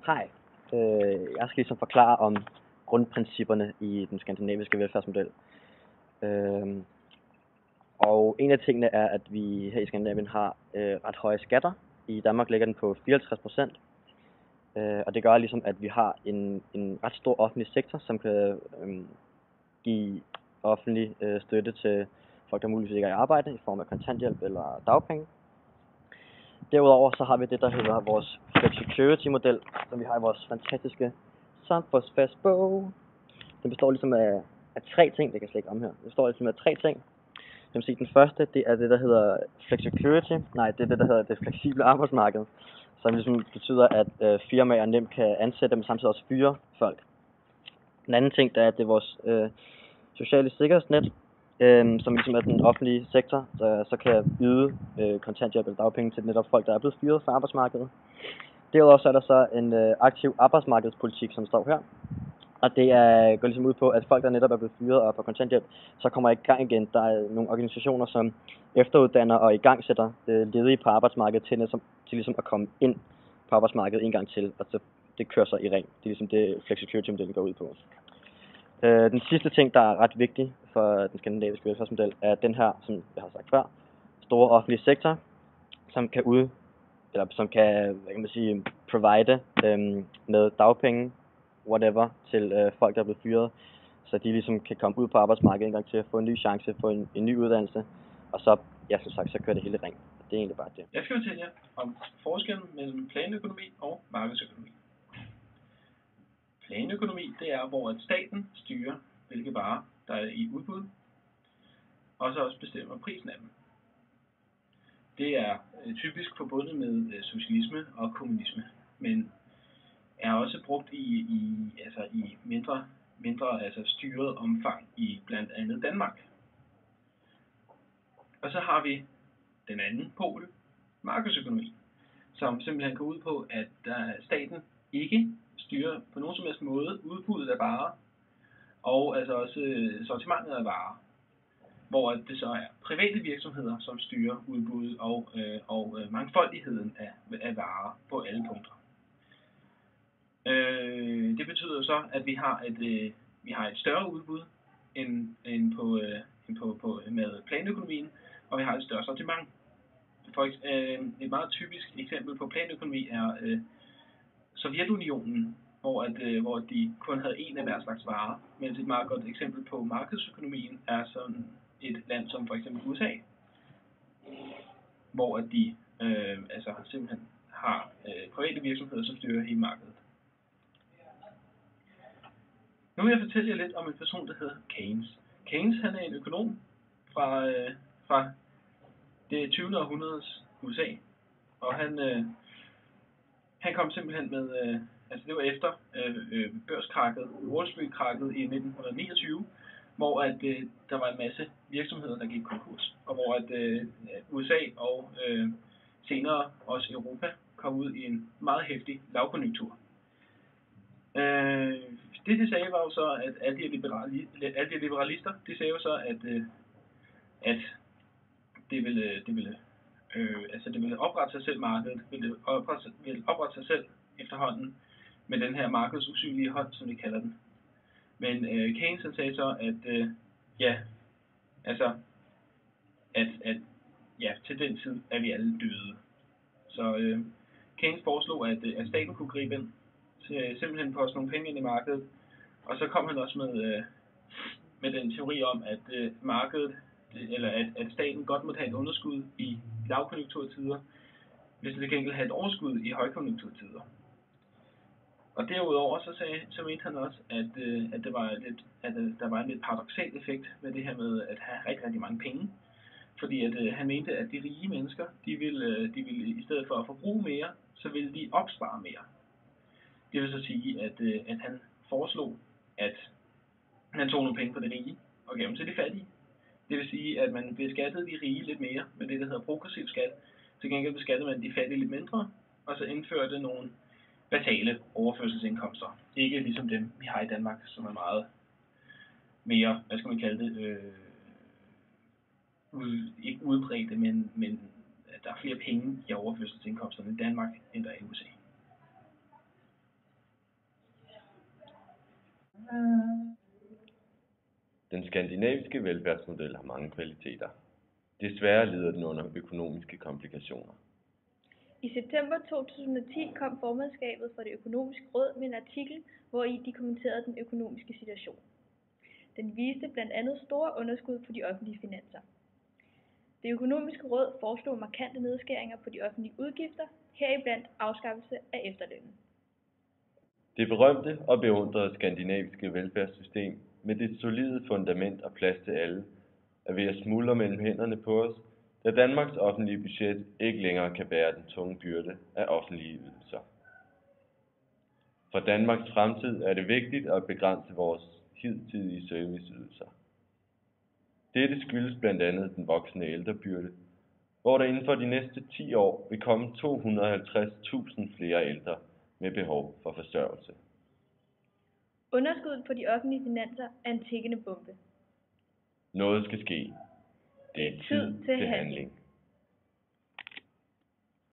Hej. Jeg skal ligesom forklare om grundprincipperne i den skandinaviske velfærdsmodel. Og en af tingene er, at vi her i Skandinavien har ret høje skatter. I Danmark ligger den på 54%. Og det gør ligesom, at vi har en ret stor offentlig sektor, som kan give offentlig støtte til folk, der muligvis ikke er i arbejde, i form af kontanthjælp eller dagpenge. Derudover så har vi det, der hedder vores flexicurity-model, som vi har i vores fantastiske samfundsfastbog. Den består ligesom af tre ting, det kan jeg slet ikke om her. Det består ligesom af tre ting. Jeg vil sige, den første, det er det, der hedder flexicurity. Nej, det er det, der hedder det fleksible arbejdsmarked. Som ligesom betyder, at firmaer nemt kan ansætte, men samtidig også fyre folk. Den anden ting, der er, det er vores sociale sikkerhedsnet, som ligesom er den offentlige sektor, der så kan yde kontanthjælp eller dagpenge til netop folk, der er blevet fyret fra arbejdsmarkedet. Derudover så er der så en aktiv arbejdsmarkedspolitik, som står her. Og det går ligesom ud på, at folk, der netop er blevet fyret og på kontanthjælp, så kommer i gang igen. Der er nogle organisationer, som efteruddanner og igangsætter ledige på arbejdsmarkedet til ligesom at komme ind på arbejdsmarkedet en gang til. Og så det kører sig i ring. Det er ligesom det flexicurity-modellen går ud på. Den sidste ting, der er ret vigtig for den skandinaviske velfærdsmodel, er den her, som jeg har sagt før, store offentlige sektor, som kan hvad kan man sige, provide med dagpenge, whatever, til folk, der er blevet fyret, så de ligesom kan komme ud på arbejdsmarkedet en gang til at få en ny chance, få en ny uddannelse, og så, ja, som sagt, så kører det hele i ring. Det er egentlig bare det. Jeg skal fortælle jer om forskellen mellem planøkonomi og markedsøkonomi. Planøkonomi, det er, hvor at staten styrer, hvilke varer, der er i udbud, og så også bestemmer prisen af dem. Det er typisk forbundet med socialisme og kommunisme, men er også brugt i mindre styret omfang i blandt andet Danmark. Og så har vi den anden pol, markedsøkonomi, som simpelthen går ud på, at staten ikke styrer på nogen som helst måde udbuddet af varer, og altså også sortimentet af varer, hvor det så er private virksomheder, som styrer udbuddet og mangfoldigheden af varer på alle punkter. Det betyder så, at vi har et større udbud end med planøkonomien, og vi har et større sortiment. Et meget typisk eksempel på planøkonomi er Sovjetunionen, hvor de kun havde en af hver slags varer, mens et meget godt eksempel på markedsøkonomien er sådan et land som for eksempel USA, hvor de simpelthen har private virksomheder, som styrer hele markedet. Nu vil jeg fortælle jer lidt om en person, der hedder Keynes. Keynes, han er en økonom fra det 20. århundredes USA, og han kom simpelthen med, det var efter børskrakket, Wall Street-krakket i 1929, hvor der var en masse virksomheder, der gik konkurs, og hvor USA og senere også Europa kom ud i en meget heftig lavkonjunktur. Det de sagde var jo så, at alle de liberalister, de sagde jo så, at det ville oprette sig selv markedet, ville oprette sig selv efterhånden med den her markedsusynlige hånd, som de kalder den. Men Keynes sagde så, at til den tid er vi alle døde. Så Keynes foreslog, at staten kunne gribe ind, simpelthen poste nogle penge ind i markedet, og så kom han også med den teori om, at at staten godt måtte have et underskud i lavkonjunkturtider, hvis det til gengæld havde et overskud i højkonjunkturtider. Og derudover så mente han også, at der var en lidt paradoksal effekt med det her med at have rigtig, rigtig mange penge. Fordi han mente, at de rige mennesker, de ville i stedet for at forbruge mere, så ville de opspare mere. Det vil så sige, at han foreslog, at man tog nogle penge fra de rige og gav dem til de fattige. Det vil sige, at man beskattede de rige lidt mere med det, der hedder progressiv skat. Til gengæld beskattede man de fattige lidt mindre, og så indførte nogle basale overførselsindkomster. Ikke ligesom dem, vi har i Danmark, som er meget mere, hvad skal man kalde det, ikke udbredte, men der er flere penge i overførselsindkomsterne i Danmark, end der er i USA. Den skandinaviske velfærdsmodel har mange kvaliteter. Desværre lider den under økonomiske komplikationer. I september 2010 kom formandskabet for Det Økonomiske Råd med en artikel, hvori de kommenterede den økonomiske situation. Den viste blandt andet store underskud på de offentlige finanser. Det Økonomiske Råd foreslog markante nedskæringer på de offentlige udgifter, heriblandt afskaffelse af efterlønnen. Det berømte og beundrede skandinaviske velfærdssystem med dets solide fundament og plads til alle er ved at smuldre mellem hænderne på os, da Danmarks offentlige budget ikke længere kan bære den tunge byrde af offentlige ydelser. For Danmarks fremtid er det vigtigt at begrænse vores hidtidige serviceydelser. Dette skyldes blandt andet den voksende ældrebyrde, hvor der inden for de næste 10 år vil komme 250.000 flere ældre med behov for forsørgelse. Underskuddet på de offentlige finanser er en tikkende bombe. Noget skal ske. Det er tid til handling.